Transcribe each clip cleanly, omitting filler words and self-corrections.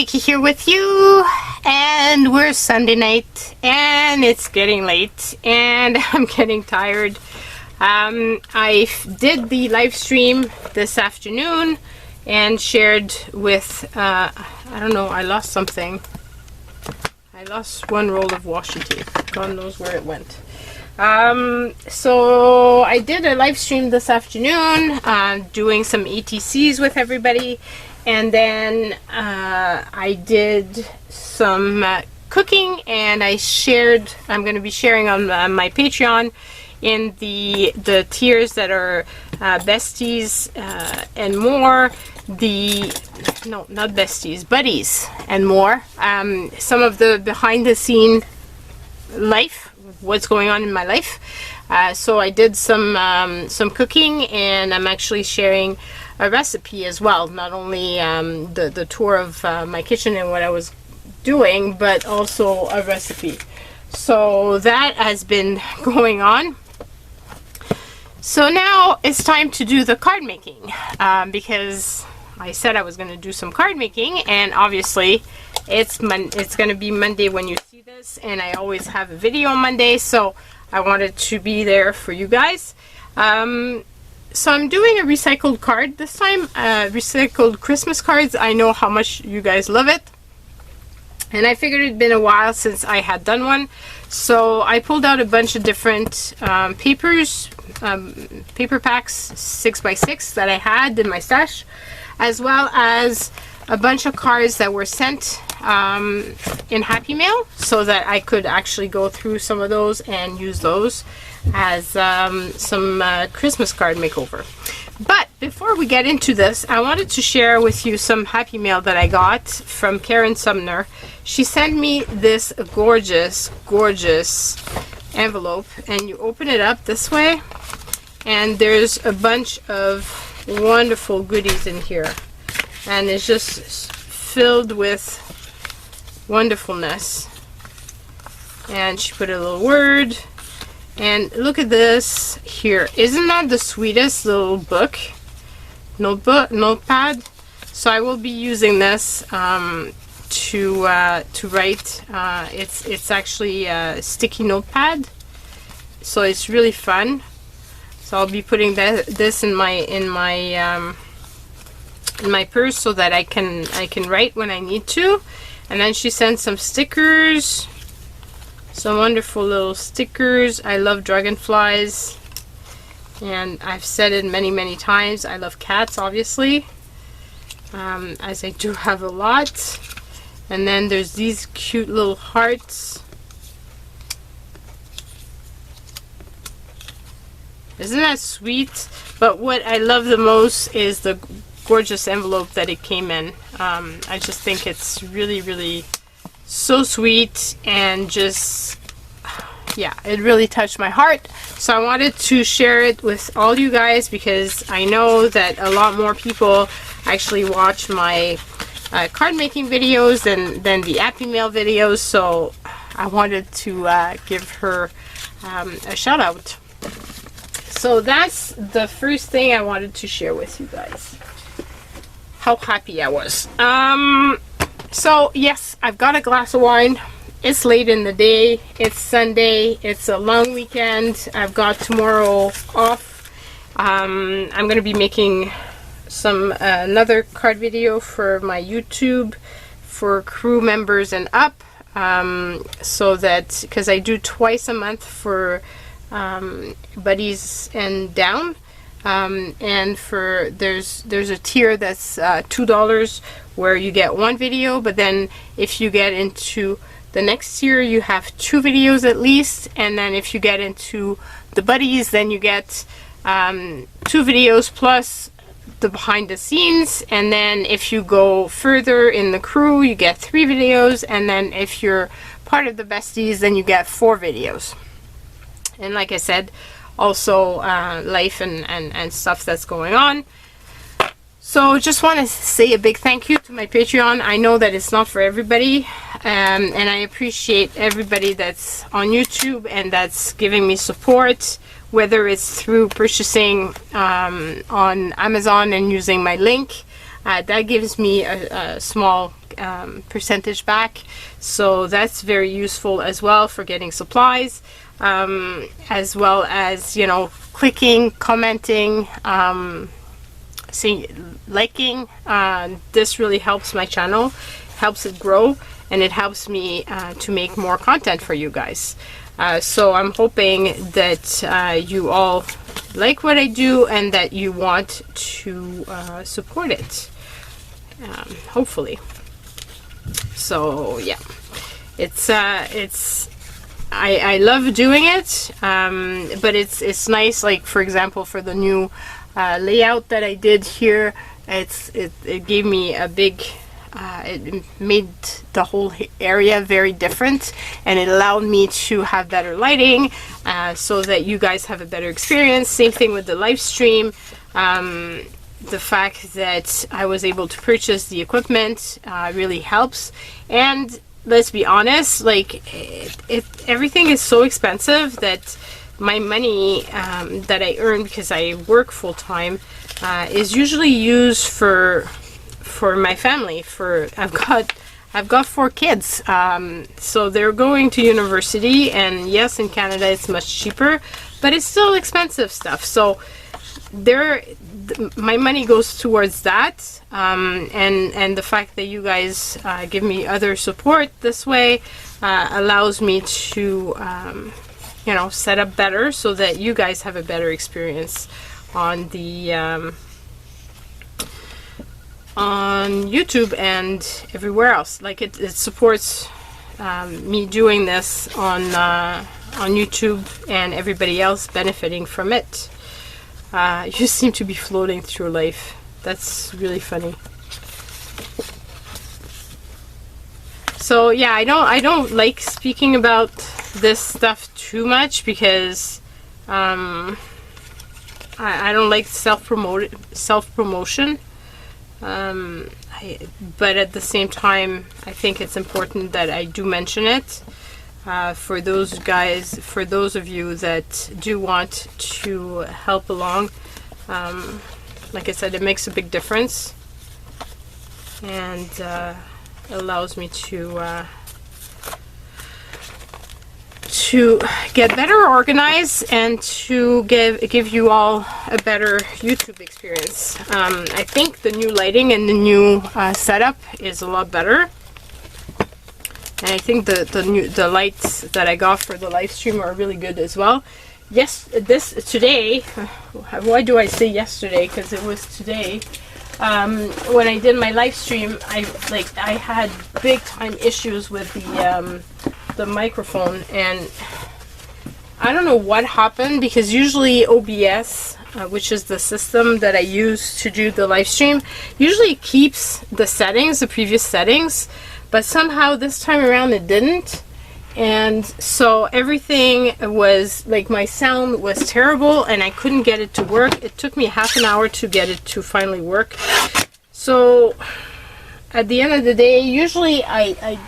Vicky here with you, and we're Sunday night and it's getting late and I'm getting tired. I did the live stream this afternoon and shared with I don't know, I lost something. I lost one roll of washi tape. God knows where it went. So I did a live stream this afternoon doing some ETCs with everybody, and then I did some cooking, and I'm going to be sharing on my Patreon in the tiers that are besties and more, no, not besties, buddies and more, some of the behind the scene life, what's going on in my life. So I did some cooking, and I'm actually sharing a recipe as well, not only the tour of my kitchen and what I was doing, but also a recipe. So that has been going on. So now it's time to do the card making, because I said I was going to do some card making, and obviously it's going to be Monday when you see this, and I always have a video on Monday, so I wanted to be there for you guys. So I'm doing a recycled card this time, recycled Christmas cards. I know how much you guys love it, and I figured it'd been a while since I had done one, so I pulled out a bunch of different papers, paper packs 6x6 that I had in my stash, as well as a bunch of cards that were sent in Happy Mail, so that I could actually go through some of those and use those as some Christmas card makeover. But before we get into this, I wanted to share with you some Happy Mail that I got from Karen Sumner. She sent me this gorgeous envelope, and you open it up this way, and there's a bunch of wonderful goodies in here, and it's just filled with wonderfulness. And she put a little word, and look at this here. Isn't that the sweetest little notepad? So I will be using this to write. It's actually a sticky notepad, so it's really fun. So I'll be putting this in my purse so that I can write when I need to. And then she sent some stickers, some wonderful little stickers. I love dragonflies, and I've said it many times, I love cats, obviously, as I do have a lot. And then there's these cute little hearts. Isn't that sweet? But what I love the most is the gorgeous envelope that it came in. I just think it's really so sweet, and just, yeah, it really touched my heart. So I wanted to share it with all you guys, because I know that a lot more people actually watch my card making videos than the Happy Mail videos, so I wanted to give her a shout out. So that's the first thing I wanted to share with you guys. How happy I was. So yes, I've got a glass of wine. It's late in the day. It's Sunday. It's a long weekend. I've got tomorrow off. I'm going to be making another card video for my YouTube for crew members and up. So that, because I do twice a month for buddies and down, and for there's a tier that's $2 where you get one video, but then if you get into the next tier you have 2 videos at least, and then if you get into the buddies then you get 2 videos plus the behind the scenes, and then if you go further in the crew you get 3 videos, and then if you're part of the besties then you get 4 videos. And like I said, also life and stuff that's going on. So just want to say a big thank you to my Patreon. I know that it's not for everybody, and I appreciate everybody that's on YouTube and that's giving me support, whether it's through purchasing on Amazon and using my link. That gives me a small percentage back. So that's very useful as well for getting supplies, as well as, you know, clicking, commenting, liking. This really helps my channel, helps it grow, and it helps me to make more content for you guys. So I'm hoping that you all like what I do and that you want to support it, hopefully. So yeah, I love doing it, but it's nice, like for example for the new layout that I did here, it gave me a big it made the whole area very different, and it allowed me to have better lighting, so that you guys have a better experience. Same thing with the live stream. The fact that I was able to purchase the equipment really helps. And let's be honest, like everything is so expensive that my money that I earn because I work full-time is usually used for my family. I've got 4 kids, so they're going to university, and yes, in Canada it's much cheaper, but it's still expensive stuff. So my money goes towards that, and the fact that you guys give me other support this way allows me to you know, set up better so that you guys have a better experience on the on YouTube and everywhere else. Like it supports me doing this on YouTube, and everybody else benefiting from it. You seem to be floating through life. That's really funny. So yeah, I don't like speaking about this stuff too much because I don't like self-promotion. But at the same time, I think it's important that I do mention it for those of you that do want to help along. Like I said, it makes a big difference, and allows me to get better organized and to give you all a better YouTube experience. I think the new lighting and the new setup is a lot better, and I think the lights that I got for the live stream are really good as well. Yes, today, why do I say yesterday? Because it was today. When I did my live stream, I had big time issues with the microphone, and I don't know what happened, because usually OBS, which is the system that I use to do the live stream, usually keeps the settings, the previous settings, but somehow this time around it didn't. And so everything was like, my sound was terrible and I couldn't get it to work. It took me half an hour to get it to finally work. So at the end of the day, usually I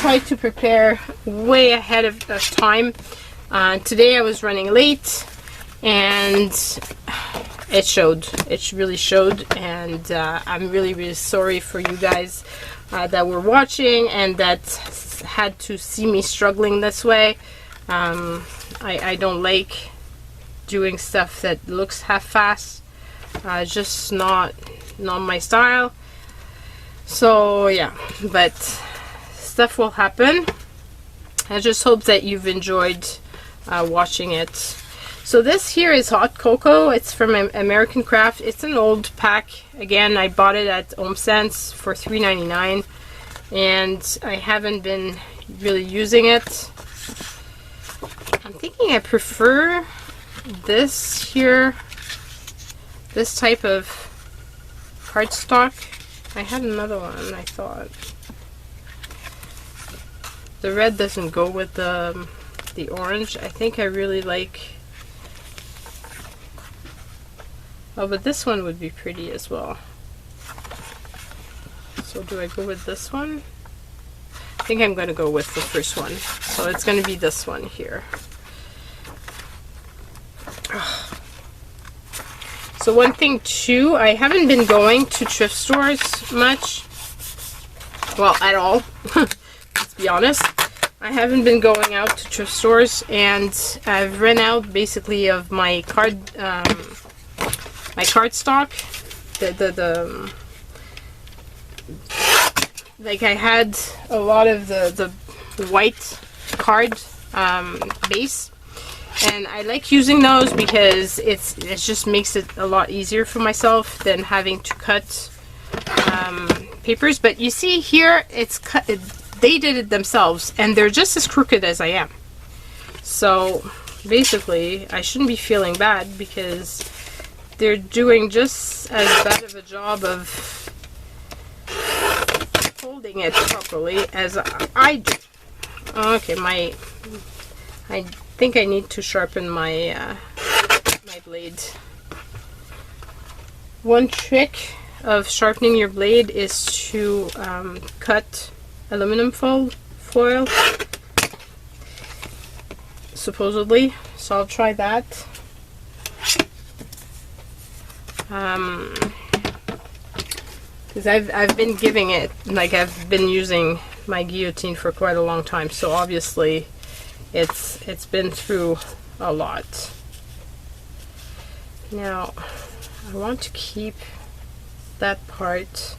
try to prepare way ahead of time. Today I was running late, and it showed. It really showed, and I'm really sorry for you guys that were watching and that had to see me struggling this way. I don't like doing stuff that looks half-assed. Just not my style. So yeah, but stuff will happen. I just hope that you've enjoyed watching it. So this here is hot cocoa. It's from American Craft. It's an old pack. Again, I bought it at HomeSense for $3.99, and I haven't been really using it. I'm thinking I prefer this here, this type of cardstock. I had another one, I thought. The red doesn't go with the orange. I think I really like... Oh, but this one would be pretty as well. So do I go with this one? I think I'm going to go with the first one. So it's going to be this one here. So one thing too, I haven't been going to thrift stores much. Well, at all. Let's be honest. I haven't been going out to thrift stores, and I've run out basically of my card stock. Like I had a lot of the white card base, and I like using those because it just makes it a lot easier for myself than having to cut papers. But you see here, it's cut. They did it themselves, and they're just as crooked as I am. So basically, I shouldn't be feeling bad because they're doing just as bad of a job of holding it properly as I do. Okay, I think I need to sharpen my my blade. One trick of sharpening your blade is to cut aluminum foil, supposedly. So I'll try that. Because I've been giving it, like I've been using my guillotine for quite a long time, so obviously it's been through a lot. Now I want to keep that part.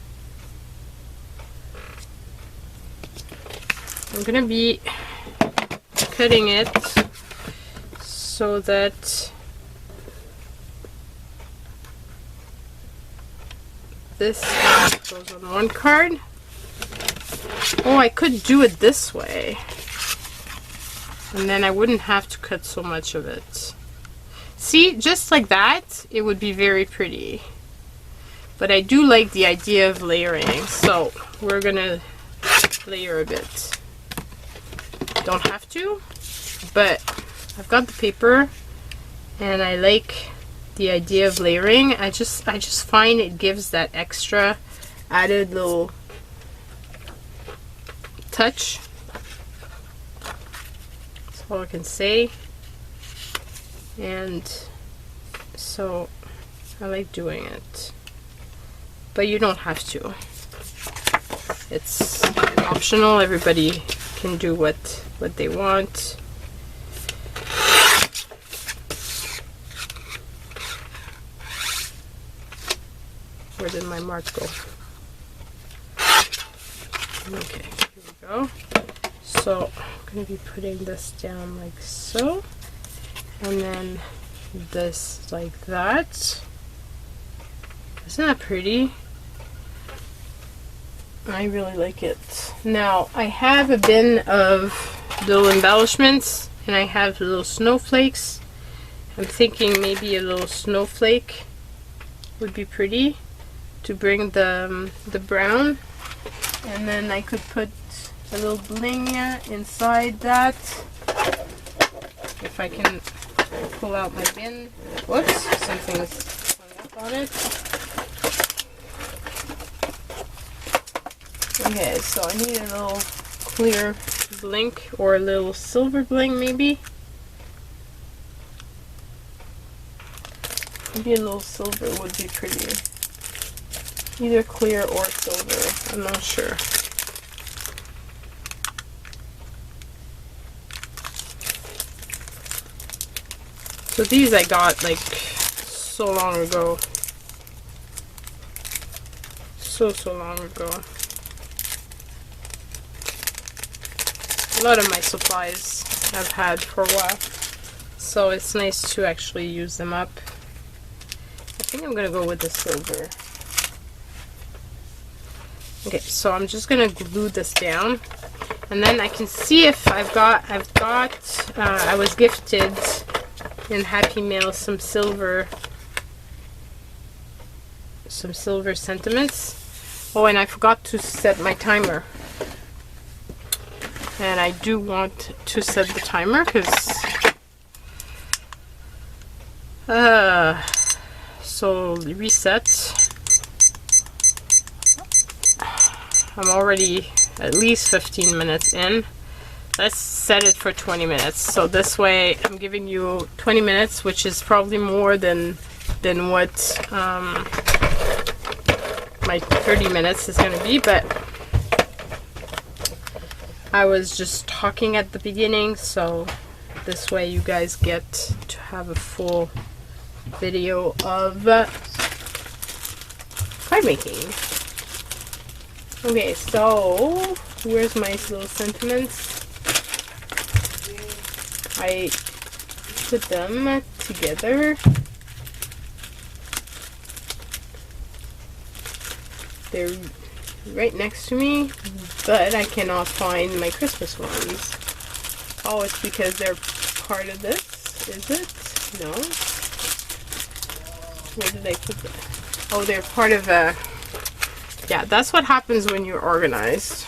I'm gonna be cutting it so that this goes on one card. Oh, I could do it this way, and then I wouldn't have to cut so much of it. See, just like that, it would be very pretty. But I do like the idea of layering, so we're gonna layer a bit. Don't have to, but I've got the paper, and I like the idea of layering. I just find it gives that extra added little touch. That's all I can say. And so I like doing it, but you don't have to. It's optional. Everybody can do what they want. Where did my mark go? Okay, here we go. So I'm going to be putting this down like so, and then this like that. Isn't that pretty? I really like it. Now I have a bin of little embellishments, and I have little snowflakes. I'm thinking maybe a little snowflake would be pretty to bring the brown, and then I could put a little bling inside that if I can pull out my bin. Whoops, something's hung up on it. Okay, so I need a little clear blink or a little silver bling, maybe. Maybe a little silver would be prettier. Either clear or silver, I'm not sure. So these I got like so long ago. So long ago. A lot of my supplies I've had for a while, so it's nice to actually use them up. I think I'm gonna go with the silver. Okay, so I'm just gonna glue this down, and then I can see if I was gifted in Happy Mail some silver sentiments. Oh, and I forgot to set my timer. And I do want to set the timer because so reset. I'm already at least 15 minutes in. Let's set it for 20 minutes. So this way I'm giving you 20 minutes, which is probably more than what my 30 minutes is going to be, but I was just talking at the beginning, so this way you guys get to have a full video of card making. Okay, so where's my little sentiments? I put them together. They're right next to me, but I cannot find my Christmas ones. Oh, it's because they're part of this, is it? No. Where did I put them? Oh, they're part of a... Yeah, that's what happens when you're organized.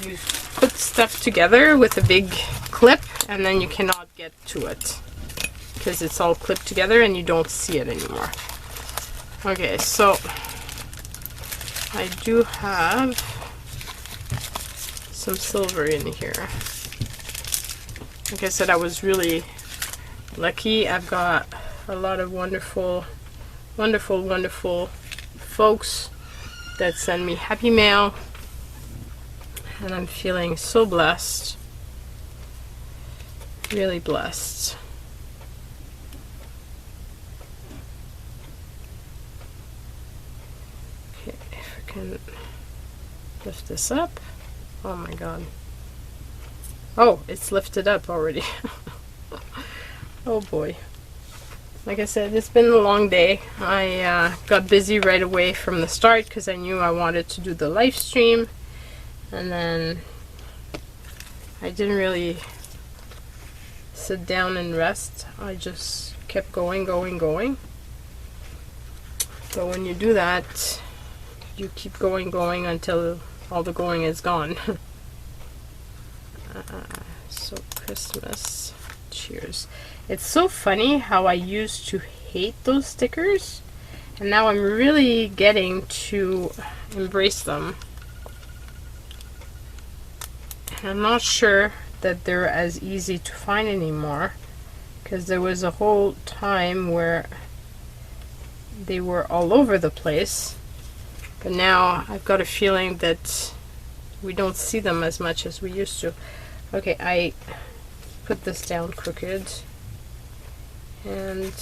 You put stuff together with a big clip, and then you cannot get to it because it's all clipped together and you don't see it anymore. Okay, so I do have some silver in here. Like I said, I was really lucky. I've got a lot of wonderful folks that send me happy mail, and I'm feeling so blessed, really blessed. Okay, if I can lift this up. Oh my god. Oh, it's lifted up already. Oh boy. Like I said, it's been a long day. I got busy right away from the start because I knew I wanted to do the live stream, and then I didn't really sit down and rest. I just kept going. But when you do that, you keep going until all the going is gone. So Christmas, cheers. It's so funny how I used to hate those stickers, and now I'm really getting to embrace them. And I'm not sure that they're as easy to find anymore, because there was a whole time where they were all over the place, but now I've got a feeling that we don't see them as much as we used to. Okay, I put this down crooked. And,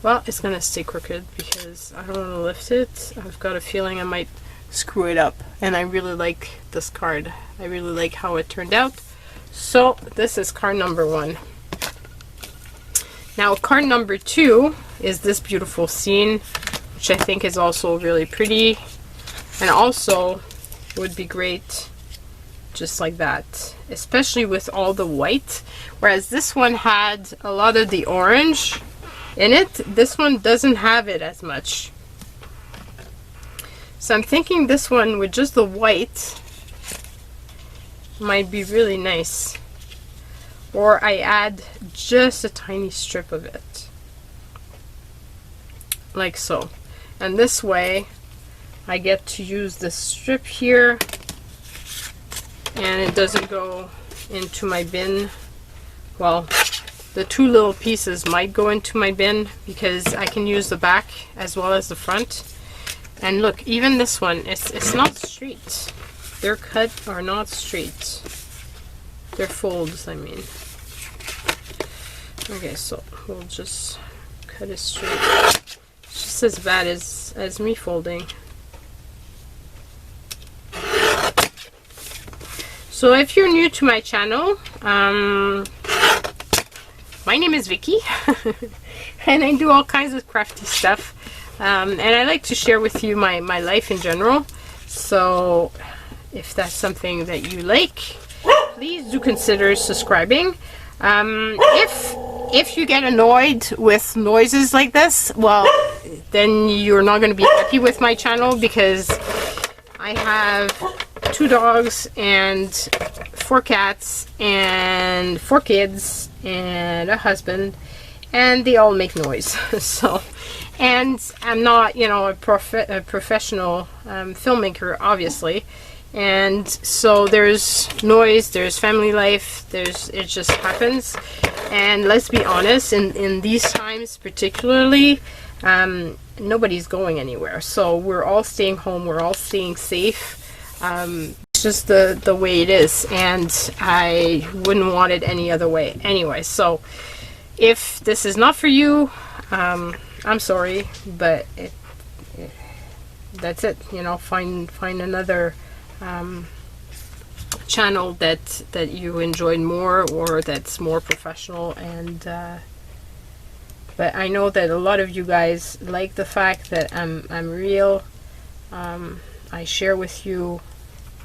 well, it's gonna stay crooked because I don't want to lift it. I've got a feeling I might screw it up. And I really like this card. I really like how it turned out. So, this is card number 1. Now, card number 2 is this beautiful scene, which I think is also really pretty. And also would be great just like that, especially with all the white, whereas this one had a lot of the orange in it. This one doesn't have it as much, so I'm thinking this one with just the white might be really nice, or I add just a tiny strip of it like so, and this way I get to use this strip here and it doesn't go into my bin. Well, the 2 little pieces might go into my bin because I can use the back as well as the front. And look, even this one, it's not straight. Their cut are not straight. They're folds, I mean. Okay, so we'll just cut it straight. It's just as bad as me folding. So if you're new to my channel, my name is Vicky, and I do all kinds of crafty stuff, and I like to share with you my life in general. So if that's something that you like, please do consider subscribing. If you get annoyed with noises like this, well, then you're not going to be happy with my channel, because I have 2 dogs and 4 cats and 4 kids and a husband, and they all make noise. So, and I'm not, you know, a professional filmmaker, obviously, and so there's noise, there's family life, it just happens. And let's be honest, in these times particularly, nobody's going anywhere, so we're all staying home, we're all staying safe. just the way it is, and I wouldn't want it any other way anyway. So if this is not for you, I'm sorry, but that's it. You know, find another channel that you enjoyed more, or that's more professional. And but I know that a lot of you guys like the fact that I'm real. I share with you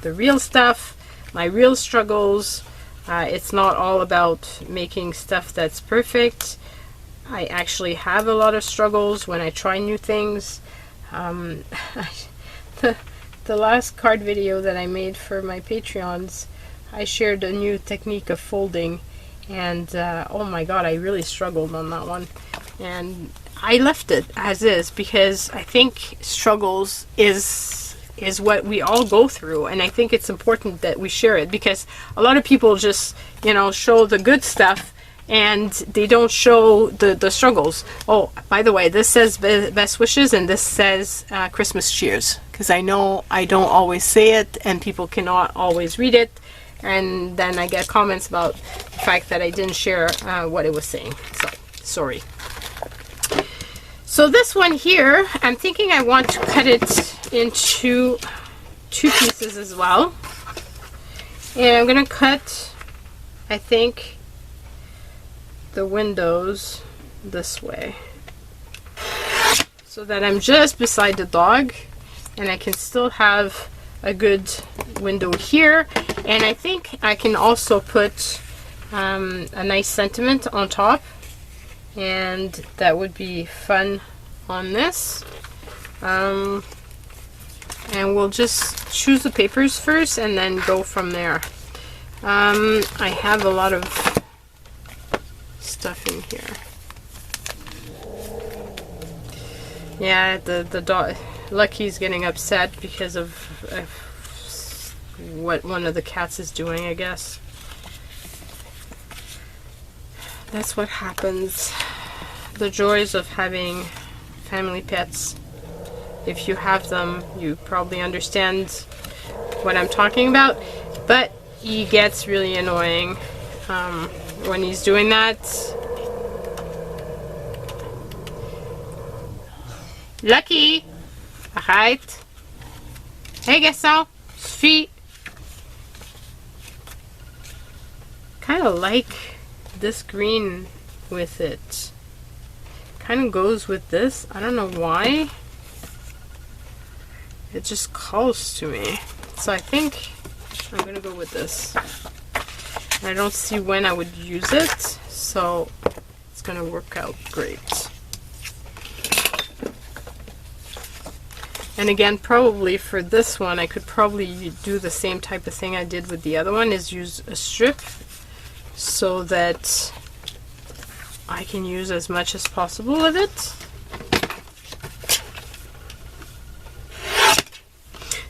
the real stuff, my real struggles. It's not all about making stuff that's perfect. I actually have a lot of struggles when I try new things. The last card video that I made for my Patreons, I shared a new technique of folding, and oh my god, I really struggled on that one. And I left it as is because I think struggles is what we all go through, and I think it's important that we share it, because a lot of people just, you know, show the good stuff and they don't show the struggles. Oh, by the way, this says best wishes, and this says Christmas cheers, because I know I don't always say it and people cannot always read it, and then I get comments about the fact that I didn't share what it was saying. So sorry. So this one here, I'm thinking I want to cut it into 2 pieces as well. And I'm going to cut, I think, the windows this way, so that I'm just beside the dog and I can still have a good window here. And I think I can also put a nice sentiment on top, and that would be fun on this. And we'll just choose the papers first and then go from there. I have a lot of stuff in here. Yeah, the dog, Lucky's getting upset because of what one of the cats is doing, I guess. That's what happens. The joys of having family pets. If you have them, you probably understand what I'm talking about. But he gets really annoying when he's doing that. Lucky! Alright. Hey, garçon! Suffit! Kind of like this green with it. Kind of goes with this. I don't know why. It just calls to me. So I think I'm gonna go with this. I don't see when I would use it, so it's gonna work out great. And again, probably for this one, I could probably do the same type of thing I did with the other one, is use a strip so that I can use as much as possible with it.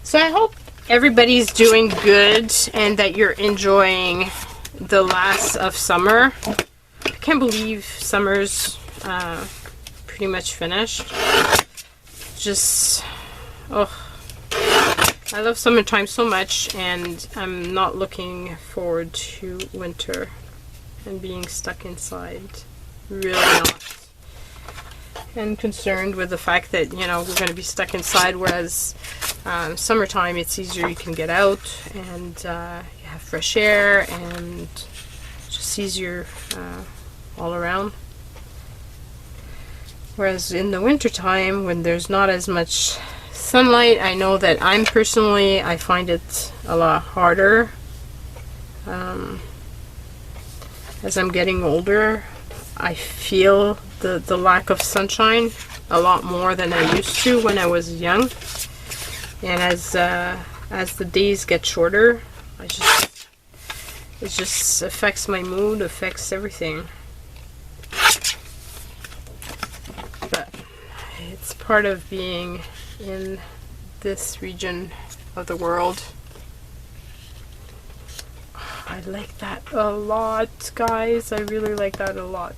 So I hope everybody's doing good and that you're enjoying the last of summer. I can't believe summer's pretty much finished. Just, oh, I love summertime so much, and I'm not looking forward to winter and being stuck inside. Really not. And concerned with the fact that, you know, we're going to be stuck inside, whereas summertime it's easier, you can get out and you have fresh air and just easier all around. Whereas in the wintertime, when there's not as much sunlight, I know that I find it a lot harder. As I'm getting older, I feel the lack of sunshine a lot more than I used to when I was young. And as the days get shorter, it just affects my mood, affects everything. But it's part of being in this region of the world. I like that a lot, guys. I really like that a lot.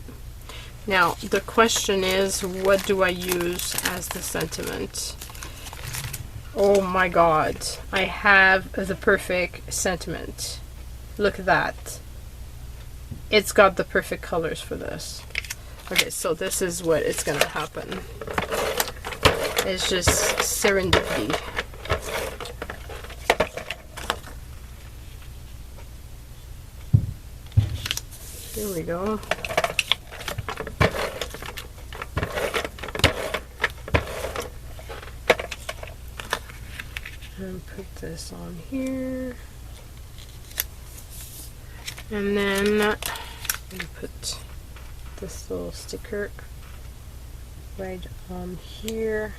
Now, the question is, what do I use as the sentiment? Oh my god, I have the perfect sentiment. Look at that. It's got the perfect colors for this. Okay, so this is what it's gonna happen. It's just serendipity. Here we go. And put this on here. And then we put this little sticker right on here.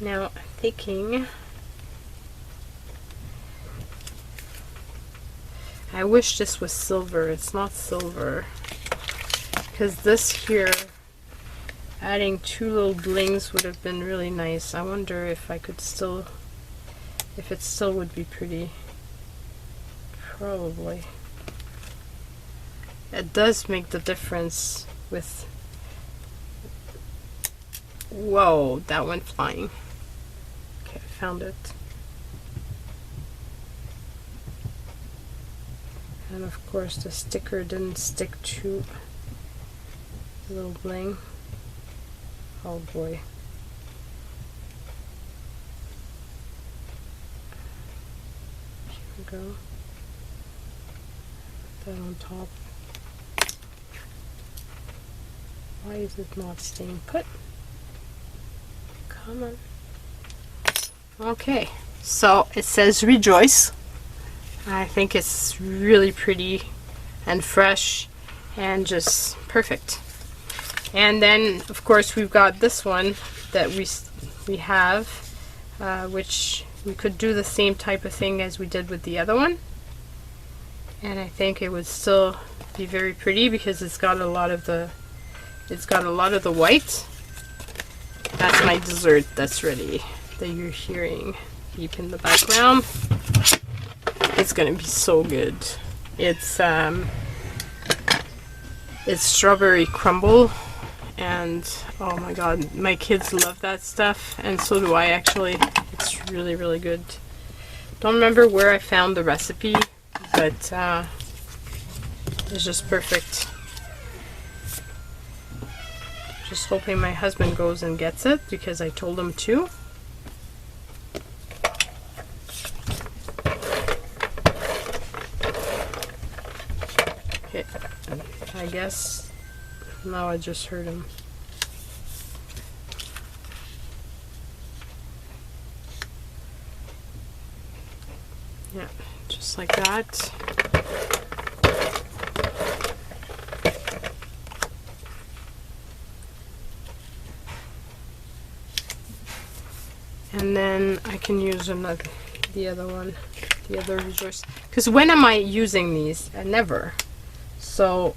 Now I'm thinking, I wish this was silver. It's not silver, because this here, adding 2 little blings would have been really nice. I wonder if I could still, if it still would be pretty. Probably. It does make the difference with, whoa, that went flying. Okay, I found it. And of course the sticker didn't stick to the little bling. Oh boy. Here we go. Put that on top. Why is it not staying put? Come on. Okay, so it says rejoice. I think it's really pretty and fresh and just perfect. And then of course we've got this one that we have, which we could do the same type of thing as we did with the other one, and I think it would still be very pretty because it's got a lot of the white. That's my dessert that's ready, that you're hearing deep in the background. It's gonna be so good. It's strawberry crumble, and oh my god, my kids love that stuff, and so do I actually. It's really, really good. Don't remember where I found the recipe, but it's just perfect. Just hoping my husband goes and gets it because I told him to. Okay, I guess now I just heard him. Yeah, just like that. And then I can use the other one, the other resource. Because when am I using these? Never. So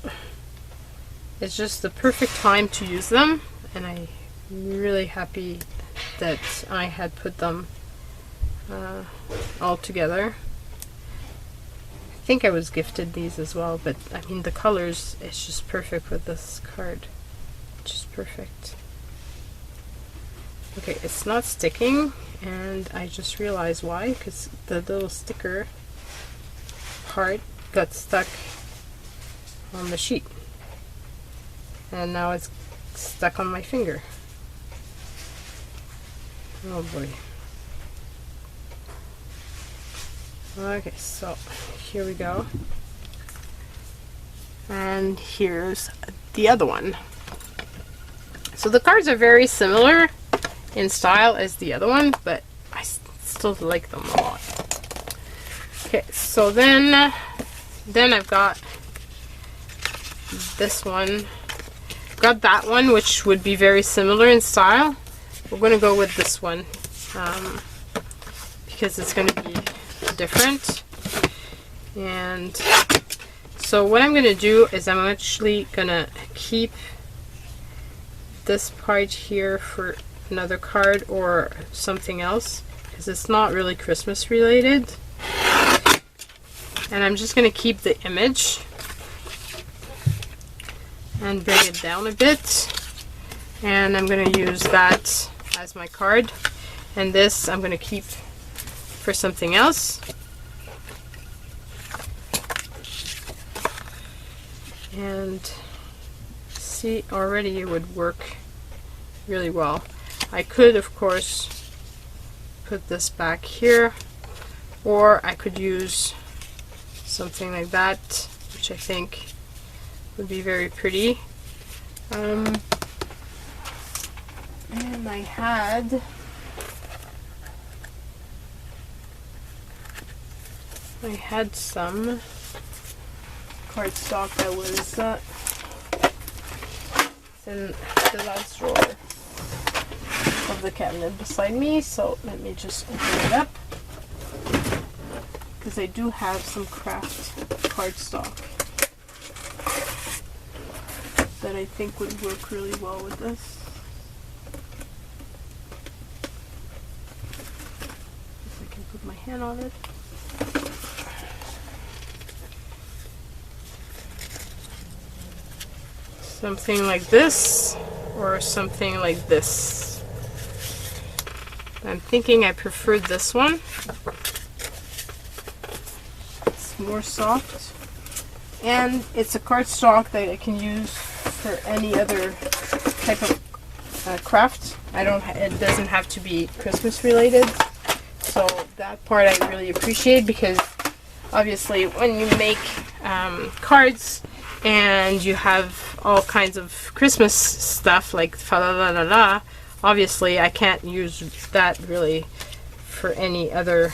it's just the perfect time to use them, and I'm really happy that I had put them all together. I think I was gifted these as well, but I mean the colors, it's just perfect with this card. Just perfect. Okay, it's not sticking, and I just realized why, because the little sticker part got stuck on the sheet, and now it's stuck on my finger. Oh boy. Okay, so here we go, and here's the other one. So the cards are very similar in style as the other one, but I still like them a lot. Okay, so then I've got this one. I've got that one, which would be very similar in style. We're going to go with this one because it's going to be different. And so what I'm going to do is I'm actually going to keep this part here for another card or something else, because it's not really Christmas related. And I'm just going to keep the image and bring it down a bit, and I'm going to use that as my card. And this I'm going to keep for something else. And see, already it would work really well. I could, of course, put this back here, or I could use something like that, which I think would be very pretty. And I had some cardstock that was in the last drawer of the cabinet beside me, so let me just open it up, because I do have some craft cardstock that I think would work really well with this. If I can put my hand on it. Something like this, or something like this. I'm thinking I prefer this one. It's more soft, and it's a cardstock that I can use for any other type of craft. It doesn't have to be Christmas related, so that part I really appreciate, because obviously when you make cards and you have all kinds of Christmas stuff like fa la la la la, obviously I can't use that really for any other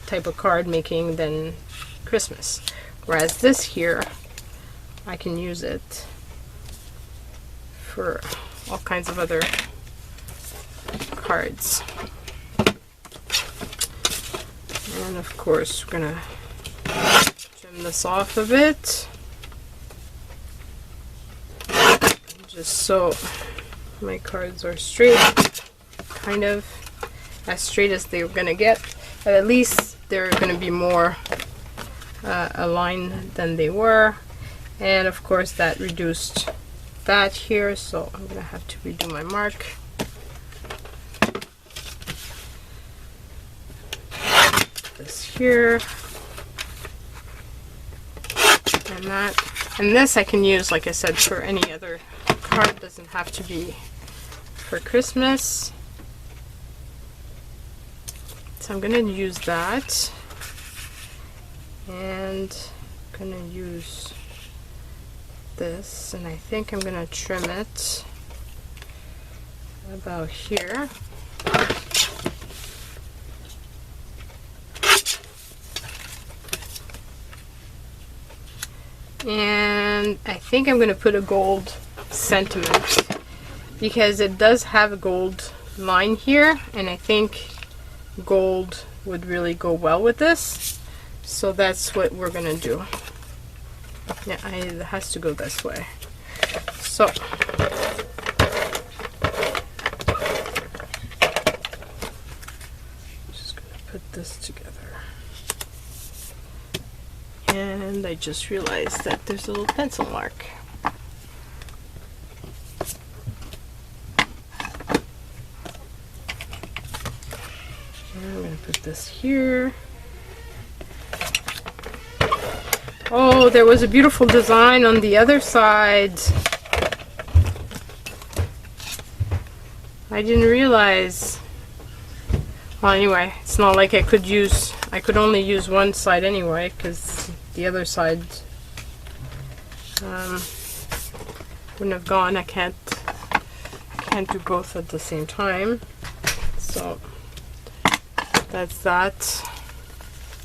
type of card making than Christmas. Whereas this here, I can use it for all kinds of other cards. And of course, we're gonna trim this off a bit, just so my cards are straight, kind of as straight as they're gonna get, but at least they're gonna be more aligned than they were. And of course that reduced that here, so I'm gonna have to redo my mark. This here and that, and this I can use, like I said, for any other card. Doesn't have to be for Christmas. So I'm gonna use that, and I'm gonna use this, and I think I'm gonna trim it about here. And I think I'm gonna put a gold sentiment, because it does have a gold line here, and I think gold would really go well with this. So that's what we're gonna do. Yeah, it has to go this way. So just gonna put this together. And I just realized that there's a little pencil mark. And I'm gonna put this here. Oh, there was a beautiful design on the other side. I didn't realize. Well, anyway, it's not like I could only use one side anyway, because the other side wouldn't have gone. I can't do both at the same time. So that's that.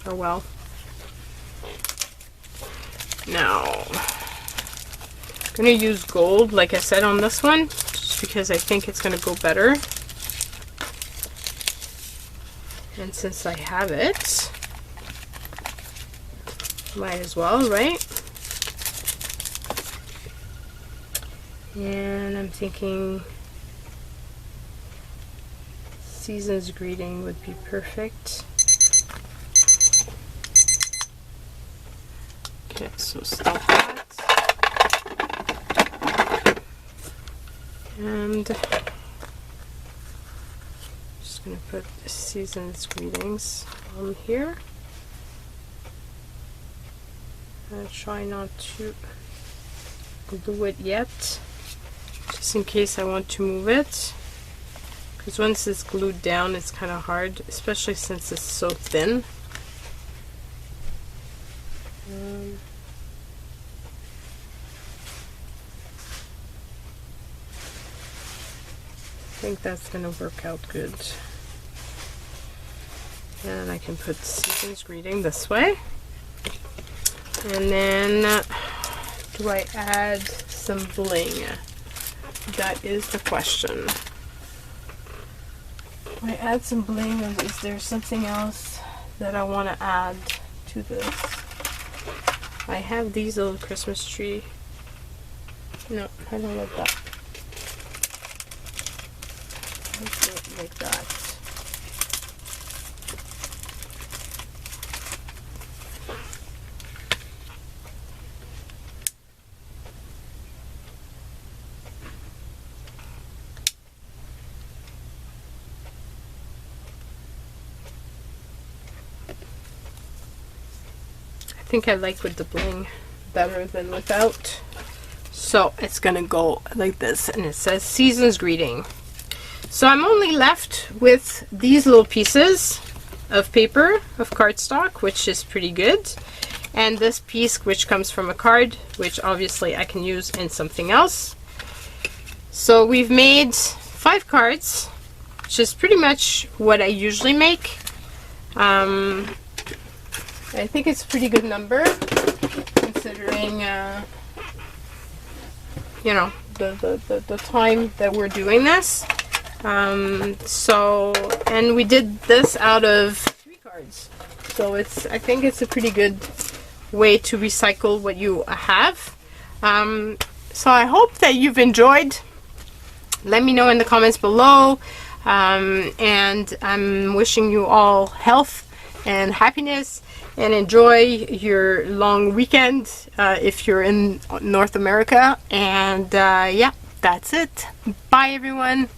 Oh well. Now, I'm going to use gold, like I said, on this one, just because I think it's going to go better. And since I have it, might as well, right? And I'm thinking Season's Greeting would be perfect. Okay, so stop that. And just just going to put Season's Greetings on here. I'll try not to glue it yet, just in case I want to move it. Because once it's glued down, it's kind of hard, especially since it's so thin. I think that's going to work out good. And I can put Season's Greeting this way. And then, do I add some bling? That is the question. Do I add some bling, or is there something else that I want to add to this? I have these little Christmas tree. No, I don't like that. Let's do it like that. I think I like with the bling better than without. So it's gonna go like this, and it says Season's Greeting. So I'm only left with these little pieces of paper, of cardstock, which is pretty good. And this piece, which comes from a card, which obviously I can use in something else. So we've made 5 cards, which is pretty much what I usually make. I think it's a pretty good number, considering, you know, the time that we're doing this. And we did this out of 3 cards. So I think it's a pretty good way to recycle what you have. So I hope that you've enjoyed. Let me know in the comments below. And I'm wishing you all health and happiness, and enjoy your long weekend if you're in North America. And yeah, that's it. Bye everyone.